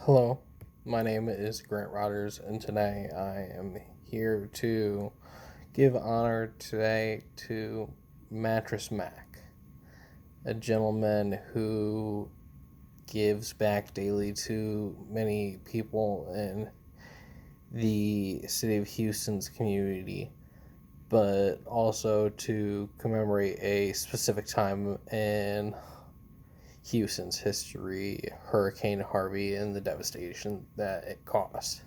Hello, my name is Grant Rogers, and today I am here to give honor today to Mattress Mac, a gentleman who gives back daily to many people in the city of Houston's community, but also to commemorate a specific time in Houston's history, Hurricane Harvey, and the devastation that it caused.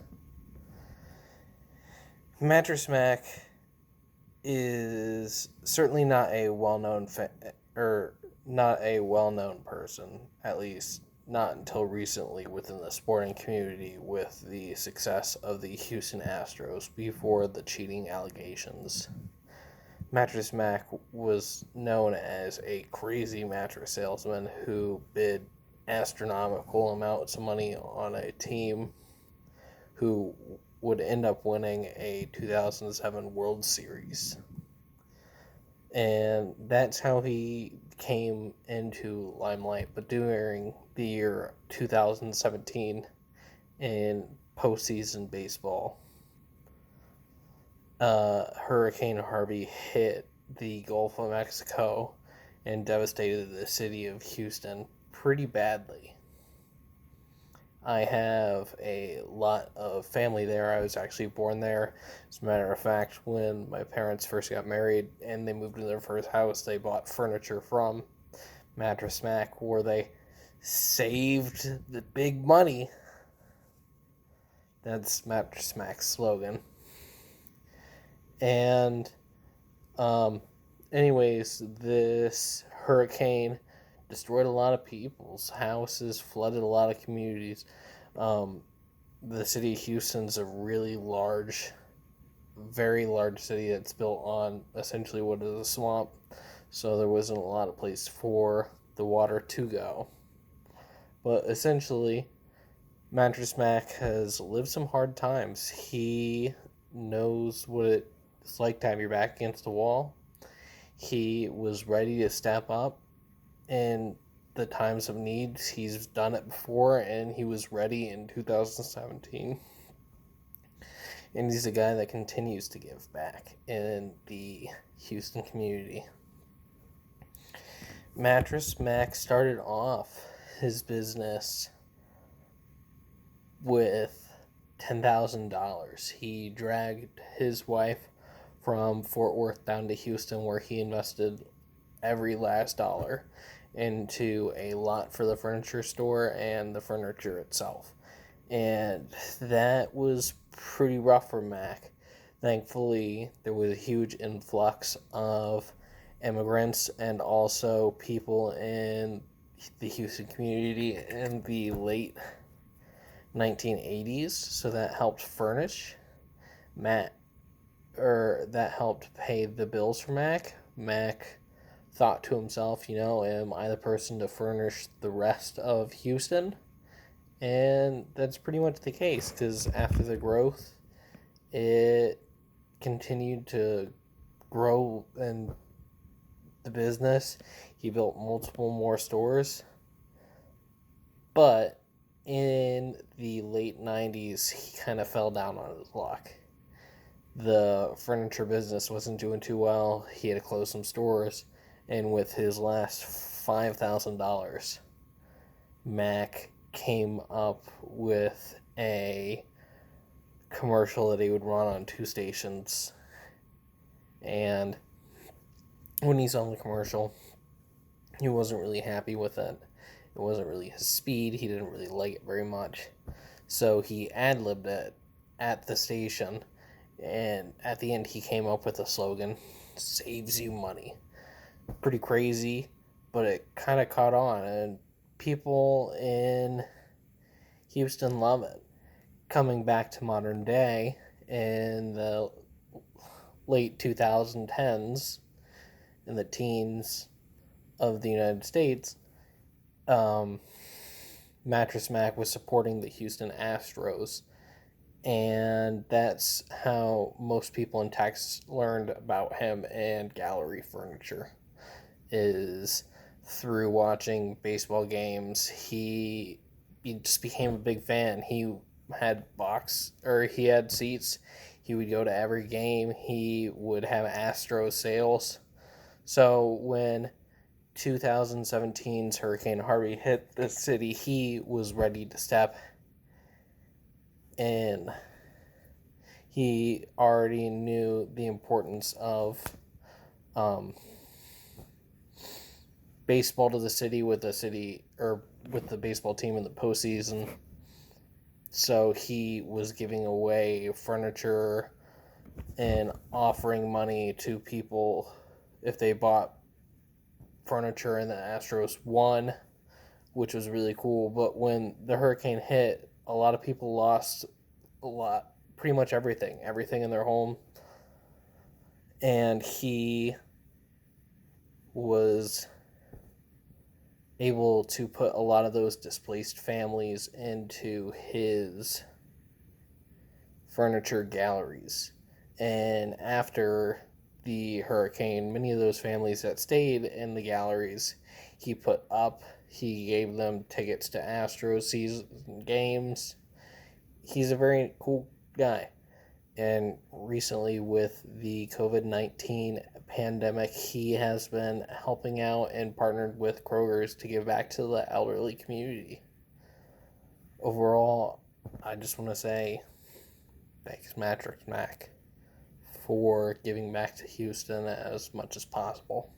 Mattress Mac is certainly not a well-known or not a well-known person, at least not until recently within the sporting community with the success of the Houston Astros before the cheating allegations. Mattress Mac was known as a crazy mattress salesman who bid astronomical amounts of money on a team who would end up winning a 2007 World Series. And that's how he came into limelight. But during the year 2017 in postseason baseball, Hurricane Harvey hit the Gulf of Mexico and devastated the city of Houston pretty badly. I have a lot of family there. I was actually born there. As a matter of fact, when my parents first got married and they moved into their first house, they bought furniture from Mattress Mac where they saved the big money. That's Mattress Mac's slogan. And, anyways, this hurricane destroyed a lot of people's houses, flooded a lot of communities. The city of Houston's a really large, very large city that's built on essentially what is a swamp, so there wasn't a lot of place for the water to go. But essentially, Mattress Mac has lived some hard times. He knows what it's like to have your back against the wall. He was ready to step up in the times of need. He's done it before, and he was ready in 2017. And he's a guy that continues to give back in the Houston community. Mattress Mac started off his business with $10,000. He dragged his wife from Fort Worth down to Houston, where he invested every last dollar into a lot for the furniture store and the furniture itself. And that was pretty rough for Mac. Thankfully, there was a huge influx of immigrants and also people in the Houston community in the late 1980s, so that helped furnish Matt, or that helped pay the bills for Mac. Mac thought to himself, am I the person to furnish the rest of Houston? And that's pretty much the case, because after the growth, it continued to grow in the business. He built multiple more stores. But in the late 90s, he kind of fell down on his luck. The furniture business wasn't doing too well. He had to close some stores. And with his last $5,000, Mac came up with a commercial that he would run on two stations. And when he saw the commercial, he wasn't really happy with it. It wasn't really his speed. He didn't really like it very much. So he ad-libbed it at the station. And at the end, he came up with a slogan, "Saves you money." Pretty crazy, but it kind of caught on. And people in Houston love it. Coming back to modern day, in the late 2010s, in the teens of the United States, Mattress Mac was supporting the Houston Astros, and that's how most people in Texas learned about him and gallery furniture, is through watching baseball games. He he just became a big fan. He had seats. He would go to every game. He would have Astro sales. So when 2017's Hurricane Harvey hit the city, he was ready to step in. He already knew the importance of baseball to the city with the baseball team in the postseason. So he was giving away furniture and offering money to people if they bought furniture, and the Astros won, which was really cool. But when the hurricane hit, a lot of people lost pretty much everything in their home. And he was able to put a lot of those displaced families into his furniture galleries. And after the hurricane, many of those families that stayed in the galleries, he put up. He gave them tickets to Astros season games. He's a very cool guy. And recently, with the COVID-19 pandemic, he has been helping out and partnered with Kroger's to give back to the elderly community. Overall, I just want to say thanks, Matrix Mac, for giving back to Houston as much as possible.